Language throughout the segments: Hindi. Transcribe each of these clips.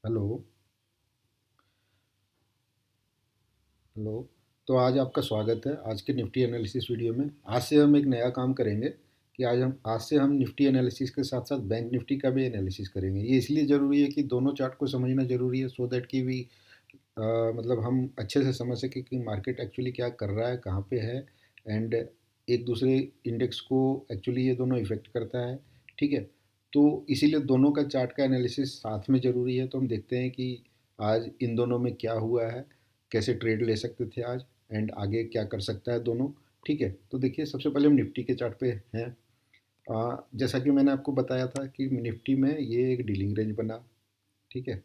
हेलो। हेलो। तो आज आपका स्वागत है आज के निफ्टी एनालिसिस वीडियो में। आज से हम एक नया काम करेंगे कि आज से हम निफ्टी एनालिसिस के साथ साथ बैंक निफ्टी का भी एनालिसिस करेंगे। ये इसलिए ज़रूरी है कि दोनों चार्ट को समझना ज़रूरी है, सो दैट कि भी मतलब हम अच्छे से समझ सकें कि मार्केट एक्चुअली क्या कर रहा है, कहाँ पे है, एंड एक दूसरे इंडेक्स को एक्चुअली ये दोनों इफेक्ट करता है। ठीक है। तो इसीलिए दोनों का चार्ट का एनालिसिस साथ में ज़रूरी है। तो हम देखते हैं कि आज इन दोनों में क्या हुआ है, कैसे ट्रेड ले सकते थे आज, एंड आगे क्या कर सकता है दोनों। ठीक है। तो देखिए, सबसे पहले हम निफ्टी के चार्ट पे हैं। जैसा कि मैंने आपको बताया था कि निफ्टी में ये एक डीलिंग रेंज बना। ठीक है।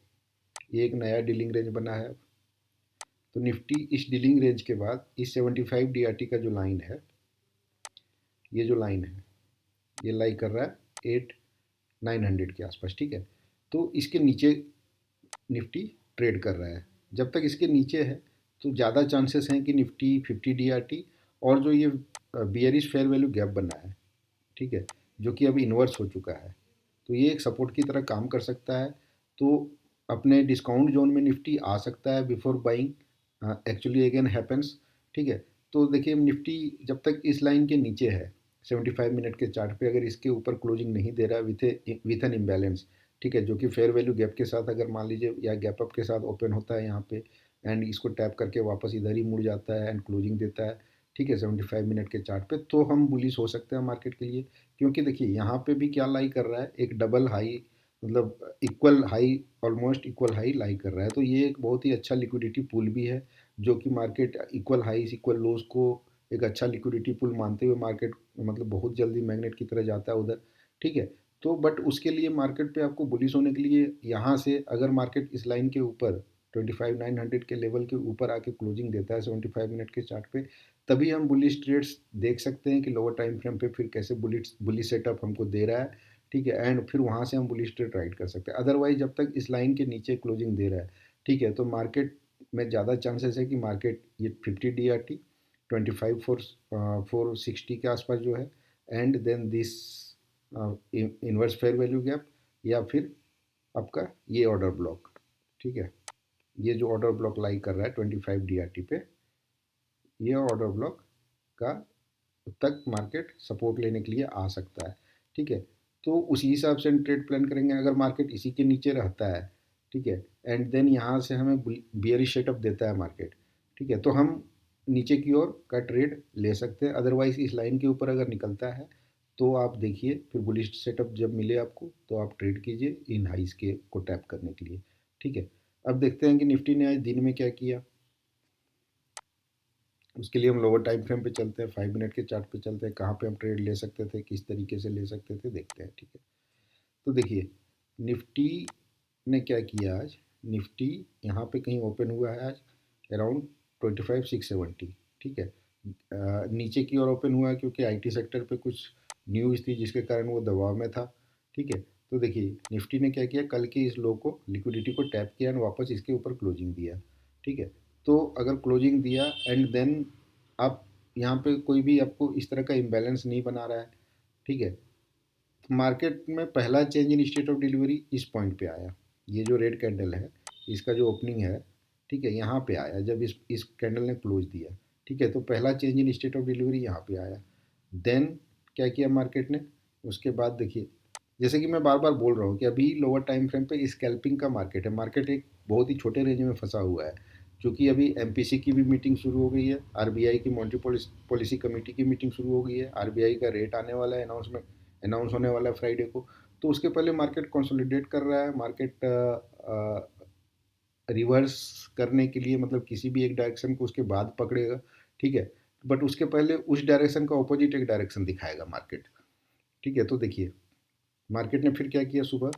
ये एक नया डीलिंग रेंज बना है। तो निफ्टी इस डीलिंग रेंज के बाद इस 75 डीआरटी का जो लाइन है, ये जो लाइन है, ये लाई कर रहा है 8,900 के आसपास। ठीक है। तो इसके नीचे निफ्टी ट्रेड कर रहा है। जब तक इसके नीचे है तो ज़्यादा चांसेस हैं कि निफ्टी 50 डीआरटी और जो ये बियरिश फेयर वैल्यू गैप बना है, ठीक है, जो कि अभी इन्वर्स हो चुका है, तो ये एक सपोर्ट की तरह काम कर सकता है। तो अपने डिस्काउंट जोन में निफ्टी आ सकता है before buying actually again happens. ठीक है। तो देखिए, निफ्टी जब तक इस लाइन के नीचे है 75 मिनट के चार्ट पे, अगर इसके ऊपर क्लोजिंग नहीं दे रहा विथ एन इम्बैलेंस, ठीक है, जो कि फेयर वैल्यू गैप के साथ अगर मान लीजिए या गैप अप के साथ ओपन होता है यहाँ पे, एंड इसको टैप करके वापस इधर ही मुड़ जाता है एंड क्लोजिंग देता है, ठीक है, 75 मिनट के चार्ट पे, तो हम बुलिश हो सकते हैं मार्केट के लिए। क्योंकि देखिए, यहाँ पे भी क्या लाई कर रहा है, एक डबल हाई, मतलब equal high, almost equal highlight कर रहा है। तो ये एक बहुत ही अच्छा लिक्विडिटी पूल भी है, जो कि मार्केट इक्वल हाईज इक्वल लोज को एक अच्छा लिक्विडिटी पूल मानते हुए मार्केट मतलब बहुत जल्दी मैग्नेट की तरह जाता है उधर। ठीक है। तो बट उसके लिए मार्केट पे आपको बुलिश होने के लिए यहाँ से अगर मार्केट इस लाइन के ऊपर 25,900 के लेवल के ऊपर आके क्लोजिंग देता है 75 मिनट के चार्ट पे, तभी हम बुलिश ट्रेड्स देख सकते हैं कि लोअर टाइम फ्रेम पे फिर कैसे बुलिश सेटअप हमको दे रहा है। ठीक है। एंड फिर वहाँ से हम बुलिश ट्रेड राइड कर सकते हैं। अदरवाइज जब तक इस लाइन के नीचे क्लोजिंग दे रहा है, ठीक है, तो मार्केट में ज़्यादा चांसेस है कि मार्केट ये 50 डी आर टी 25,460 के आसपास जो है, and then this inverse fair value gap, या फिर आपका ये ऑर्डर ब्लॉक। ठीक है। ये जो ऑर्डर ब्लॉक लाई कर रहा है 25 डी आर टी पे, ये ऑर्डर ब्लॉक का तक मार्केट सपोर्ट लेने के लिए आ सकता है। ठीक है। तो उसी हिसाब से हम ट्रेड प्लान करेंगे। अगर मार्केट इसी के नीचे रहता है, ठीक है, एंड देन यहाँ से हमें बियरिश सेटअप देता है मार्केट, ठीक है, तो हम नीचे की ओर का ट्रेड ले सकते हैं। अदरवाइज इस लाइन के ऊपर अगर निकलता है तो आप देखिए, फिर बुलिश सेटअप जब मिले आपको तो आप ट्रेड कीजिए इन हाइस के को टैप करने के लिए। ठीक है। अब देखते हैं कि निफ्टी ने आज दिन में क्या किया। उसके लिए हम लोअर टाइम फ्रेम पे चलते हैं, 5 मिनट के चार्ट पे चलते हैं, कहाँ पे हम ट्रेड ले सकते थे, किस तरीके से ले सकते थे, देखते हैं। ठीक है। तो देखिए, निफ्टी ने क्या किया आज। निफ्टी यहाँ पे कहीं ओपन हुआ है आज अराउंड 25,670। ठीक है। नीचे की ओर ओपन हुआ है क्योंकि आईटी सेक्टर पे कुछ न्यूज़ थी जिसके कारण वो दबाव में था। ठीक है। तो देखिए, निफ्टी ने क्या किया, कल के इस लो को लिक्विडिटी को टैप किया एंड वापस इसके ऊपर क्लोजिंग दिया। ठीक है। तो अगर क्लोजिंग दिया एंड देन आप यहाँ पे कोई भी आपको इस तरह का इम्बैलेंस नहीं बना रहा है, ठीक है, मार्केट में पहला change in state of delivery इस पॉइंट पे आया। ये जो रेड कैंडल है, इसका जो ओपनिंग है, ठीक है, यहाँ पे आया जब इस कैंडल ने क्लोज दिया। ठीक है। तो पहला change in state of delivery यहाँ पे आया। देन क्या किया मार्केट ने, उसके बाद देखिए, जैसे कि मैं बार बार बोल रहा हूँ कि अभी लोअर टाइम फ्रेम पे स्कैल्पिंग का मार्केट है। मार्केट एक बहुत ही छोटे रेंज में फंसा हुआ है, क्योंकि अभी एमपीसी की भी मीटिंग शुरू हो गई है, आरबीआई की मॉनिटरी पॉलिसी कमेटी की मीटिंग शुरू हो गई है, आरबीआई का रेट आने वाला है, अनाउंस होने वाला है फ्राइडे को। तो उसके पहले मार्केट कंसोलिडेट कर रहा है। मार्केट रिवर्स करने के लिए, मतलब किसी भी एक डायरेक्शन को उसके बाद पकड़ेगा। ठीक है। बट उसके पहले उस डायरेक्शन का ऑपोजिट एक डायरेक्शन दिखाएगा मार्केट। ठीक है। तो देखिए, मार्केट ने फिर क्या किया, सुबह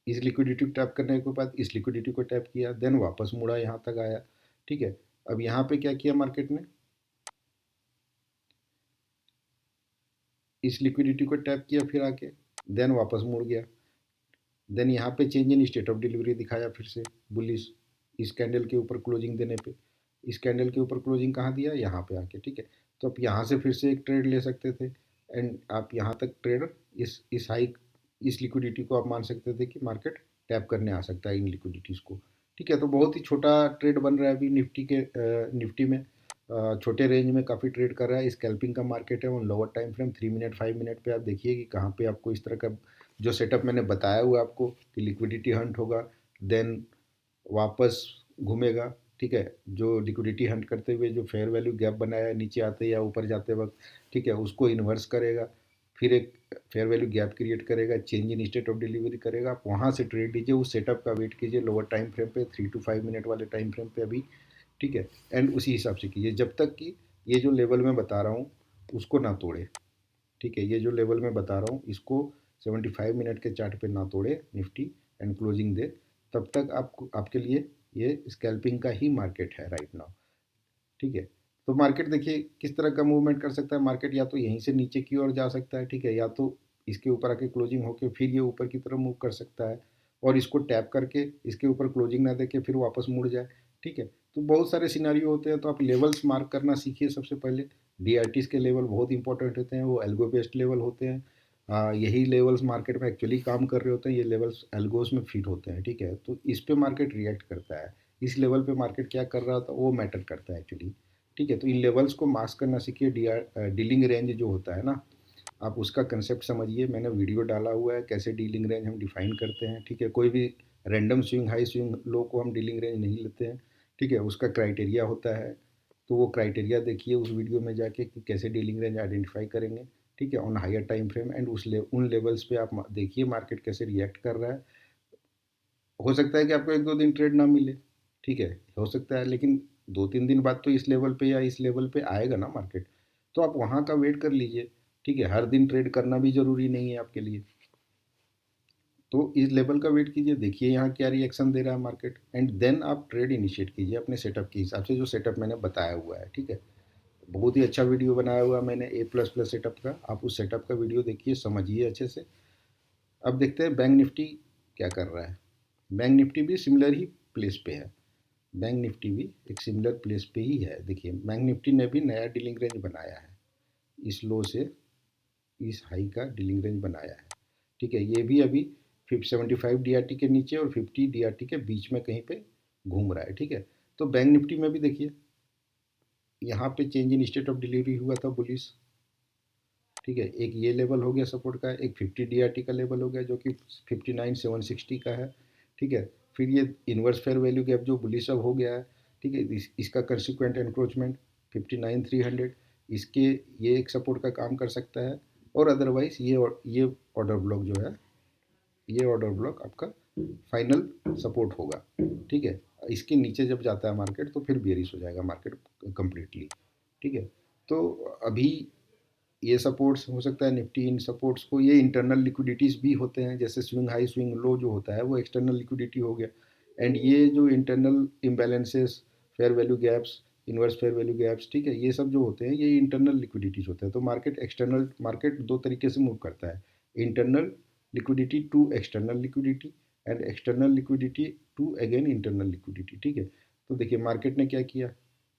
इस लिक्विडिटी को टैप करने के बाद इस लिक्विडिटी को टैप किया, देन वापस मुड़ा यहाँ तक आया। ठीक है। अब यहाँ पे क्या किया मार्केट ने, इस लिक्विडिटी को टैप किया फिर आके, देन वापस मुड़ गया। देन यहाँ पे change in state of delivery दिखाया फिर से बुलिश, इस कैंडल के ऊपर क्लोजिंग देने पे। इस कैंडल के ऊपर क्लोजिंग कहाँ दिया, यहाँ पे आके। ठीक है। तो आप यहाँ से फिर से एक ट्रेड ले सकते थे, एंड आप यहाँ तक ट्रेड इस हाई, इस लिक्विडिटी को आप मान सकते थे कि मार्केट टैप करने आ सकता है इन लिक्विडिटीज़ को। ठीक है, तो बहुत ही छोटा ट्रेड बन रहा है अभी निफ्टी में। छोटे रेंज में काफ़ी ट्रेड कर रहा है। स्कैल्पिंग का मार्केट है, वो lower time frame 3 minute 5 minute पे आप देखिए कि कहाँ पे आपको इस तरह का जो सेटअप मैंने बताया हुआ है आपको कि लिक्विडिटी हंट होगा, देन वापस घूमेगा। ठीक है, जो लिक्विडिटी हंट करते हुए जो फेयर वैल्यू गैप बनाया है नीचे आते या ऊपर जाते वक्त, ठीक है, उसको इन्वर्स करेगा, फिर एक फेयर वैल्यू गैप क्रिएट करेगा, change in state of delivery करेगा। आप वहाँ से ट्रेड लीजिए, उस सेटअप का वेट कीजिए लोअर टाइम फ्रेम पे 3 to 5 मिनट वाले टाइम फ्रेम पे अभी। ठीक है, एंड उसी हिसाब से कीजिए जब तक कि ये जो लेवल मैं बता रहा हूँ उसको ना तोड़े। ठीक है, ये जो लेवल मैं बता रहा हूँ इसको 75 मिनट के चार्ट पे ना तोड़े निफ्टी एंड क्लोजिंग दे, तब तक आपके लिए ये स्कैल्पिंग का ही मार्केट है राइट नाउ। ठीक है, तो मार्केट देखिए किस तरह का मूवमेंट कर सकता है। मार्केट या तो यहीं से नीचे की ओर जा सकता है, ठीक है, या तो इसके ऊपर आके क्लोजिंग होके फिर ये ऊपर की तरफ मूव कर सकता है और इसको टैप करके इसके ऊपर क्लोजिंग ना देके फिर वापस मुड़ जाए। ठीक है, तो बहुत सारे सिनारियो होते हैं, तो आप लेवल्स मार्क करना सीखिए सबसे पहले। डीआरटीज के लेवल बहुत इंपॉर्टेंट होते हैं, वो एल्गो बेस्ड लेवल होते हैं। यही लेवल्स मार्केट में एक्चुअली काम कर रहे होते हैं, ये लेवल्स एल्गोस में फिट होते हैं। ठीक है, तो इस पे मार्केट रिएक्ट करता है, इस लेवल पे मार्केट क्या कर रहा था वो मैटर करता है एक्चुअली। ठीक है, तो इन लेवल्स को मास्क करना सीखिए। डीलिंग रेंज जो होता है ना, आप उसका कंसेप्ट समझिए। मैंने वीडियो डाला हुआ है कैसे डीलिंग रेंज हम डिफाइन करते हैं। ठीक है, कोई भी random swing high swing low को हम डीलिंग रेंज नहीं लेते हैं। ठीक है, उसका क्राइटेरिया होता है, तो वो क्राइटेरिया देखिए उस वीडियो में जाके कि कैसे डीलिंग रेंज आइडेंटिफाई करेंगे। ठीक है, on higher time frame and उन लेवल्स पे आप देखिए मार्केट कैसे रिएक्ट कर रहा है। हो सकता है कि आपको 1-2 दिन ट्रेड ना मिले, ठीक है, हो सकता है, लेकिन 2-3 दिन बाद तो इस लेवल पे या इस लेवल पे आएगा ना मार्केट, तो आप वहाँ का वेट कर लीजिए। ठीक है, हर दिन ट्रेड करना भी ज़रूरी नहीं है आपके लिए, तो इस लेवल का वेट कीजिए, देखिए यहाँ क्या रिएक्शन दे रहा है मार्केट, एंड देन आप ट्रेड इनिशिएट कीजिए अपने सेटअप के हिसाब से, जो सेटअप मैंने बताया हुआ है। ठीक है, बहुत ही अच्छा वीडियो बनाया हुआ है मैंने A++ सेटअप का, आप उस सेटअप का वीडियो देखिए, समझिए अच्छे से। अब देखते हैं बैंक निफ्टी क्या कर रहा है। बैंक निफ्टी भी सिमिलर ही प्लेस पे है। बैंक निफ्टी भी एक सिमिलर प्लेस पे ही है। देखिए बैंक निफ्टी ने भी नया डीलिंग रेंज बनाया है, इस लो से इस हाई का डीलिंग रेंज बनाया है। ठीक है, ये भी अभी 75 DRT के नीचे और 50 DRT के बीच में कहीं पे घूम रहा है। ठीक है, तो बैंक निफ्टी में भी देखिए यहाँ पे change in state of delivery हुआ था बुलिस। ठीक है, एक ये लेवल हो गया सपोर्ट का, एक 50 DRT का लेवल हो गया जो कि 59,760 का है। ठीक है, फिर ये इन्वर्स फेयर वैल्यू गैप जो बुलिश अब हो गया है। ठीक है, इसका कंसिक्वेंट एनक्रोचमेंट 59,300, इसके ये एक सपोर्ट का काम कर सकता है, और अदरवाइज ये ऑर्डर ब्लॉक जो है, ये ऑर्डर ब्लॉक आपका फाइनल सपोर्ट होगा। ठीक है, इसके नीचे जब जाता है मार्केट तो फिर बेरिश हो जाएगा मार्केट कंप्लीटली। ठीक है, तो अभी ये सपोर्ट्स हो सकता है निफ्टी इन सपोर्ट्स को, ये इंटरनल लिक्विडिटीज़ भी होते हैं, जैसे स्विंग हाई स्विंग लो जो होता है वो एक्सटर्नल लिक्विडिटी हो गया। एंड ये जो internal imbalances, fair value gaps, inverse fair value gaps, ठीक है, ये सब जो होते हैं ये इंटरनल लिक्विडिटीज होते हैं। तो मार्केट दो तरीके से मूव करता है, internal liquidity to external liquidity and external liquidity to again internal liquidity. ठीक है, तो देखिए मार्केट ने क्या किया,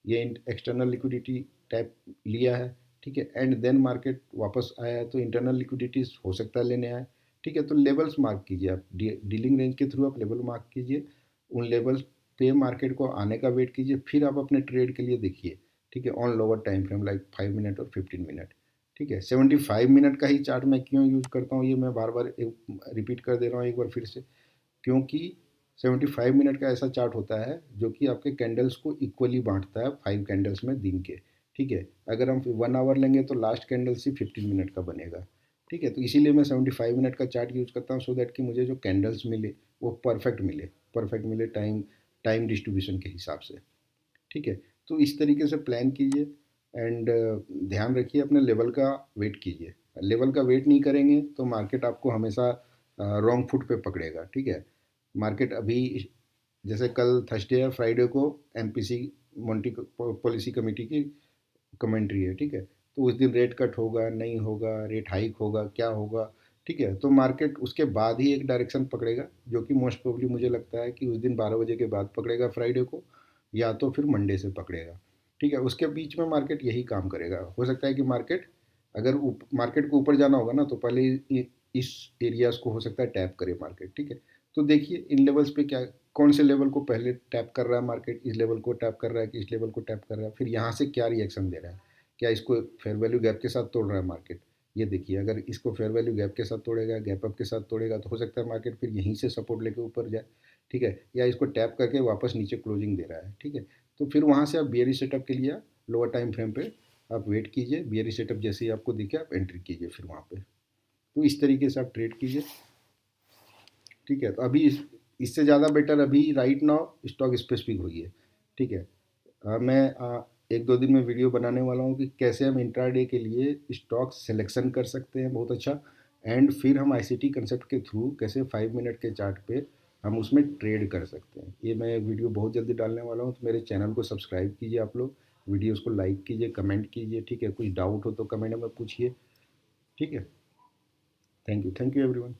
ये एक्सटर्नल लिक्विडिटी टैप लिया है। ठीक है, एंड देन मार्केट वापस आया है, तो इंटरनल लिक्विडिटीज हो सकता है लेने आए। ठीक है, तो लेवल्स मार्क कीजिए आप, डीलिंग रेंज के थ्रू आप लेवल मार्क कीजिए, उन लेवल्स पे मार्केट को आने का वेट कीजिए, फिर आप अपने ट्रेड के लिए देखिए। ठीक है, on lower time frame like 5 minute और 15 मिनट। ठीक है, 75 मिनट का ही चार्ट मैं क्यों यूज़ करता हूँ, ये मैं बार बार रिपीट कर दे रहा हूँ एक बार फिर से, क्योंकि 75 मिनट का ऐसा चार्ट होता है जो कि आपके कैंडल्स को इक्वली बांटता है 5 कैंडल्स में दिन के। ठीक है, अगर हम 1 आवर लेंगे तो लास्ट कैंडल सिर्फ 15 मिनट का बनेगा। ठीक है, तो इसीलिए मैं 75 मिनट का चार्ट यूज़ करता हूँ, सो दैट कि मुझे जो कैंडल्स मिले वो परफेक्ट मिले टाइम टाइम डिस्ट्रीब्यूशन के हिसाब से। ठीक है, तो इस तरीके से प्लान कीजिए, एंड ध्यान रखिए अपने लेवल का वेट कीजिए। लेवल का वेट नहीं करेंगे तो मार्केट आपको हमेशा रॉन्ग फुट पे पकड़ेगा। ठीक है, मार्केट अभी जैसे कल थर्सडे या फ्राइडे को एमपीसी मॉनिटरी पॉलिसी कमेटी की कमेंट्री है। ठीक है, तो उस दिन रेट कट होगा नहीं होगा, रेट हाइक होगा क्या होगा। ठीक है, तो मार्केट उसके बाद ही एक डायरेक्शन पकड़ेगा, जो कि मोस्ट प्रोबेबली मुझे लगता है कि उस दिन 12 बजे के बाद पकड़ेगा फ्राइडे को, या तो फिर मंडे से पकड़ेगा। ठीक है, उसके बीच में मार्केट यही काम करेगा। हो सकता है कि मार्केट अगर मार्केट को ऊपर जाना होगा ना, तो पहले इस एरियाज को हो सकता है टैप करे मार्केट। ठीक है, तो देखिए इन लेवल्स पे क्या, कौन से लेवल को पहले टैप कर रहा है मार्केट, इस लेवल को टैप कर रहा है कि इस लेवल को टैप कर रहा है, फिर यहाँ से क्या रिएक्शन दे रहा है, क्या इसको फेयर वैल्यू गैप के साथ तोड़ रहा है मार्केट। ये देखिए अगर इसको फेयर वैल्यू गैप के साथ तोड़ेगा, गैप अप के साथ तोड़ेगा, तो हो सकता है मार्केट फिर यहीं से सपोर्ट लेके ऊपर जाए, ठीक है, या इसको टैप करके वापस नीचे क्लोजिंग दे रहा है, ठीक है। तो फिर वहाँ से आप बियरिश सेटअप के लिए लोअर टाइम फ्रेम पे आप वेट कीजिए, बियरिश सेटअप जैसे ही आपको दिखे आप एंट्री कीजिए फिर वहाँ पे। तो इस तरीके से आप ट्रेड कीजिए, ठीक है। तो अभी इससे ज़्यादा बेटर अभी राइट नाउ स्टॉक स्पेसिफिक हुई है, ठीक है। मैं एक दो दिन में वीडियो बनाने वाला हूँ कि कैसे हम इंट्राडे के लिए स्टॉक सिलेक्शन कर सकते हैं बहुत अच्छा, एंड फिर हम आईसीटी कंसेप्ट के थ्रू कैसे 5 मिनट के चार्ट पे हम उसमें ट्रेड कर सकते हैं। ये मैं वीडियो बहुत जल्दी डालने वाला हूँ, तो मेरे चैनल को सब्सक्राइब कीजिए आप लोग, वीडियोज़ को लाइक कीजिए, कमेंट कीजिए, ठीक है। कुछ डाउट हो तो कमेंट में पूछिए, ठीक है। Thank you everyone.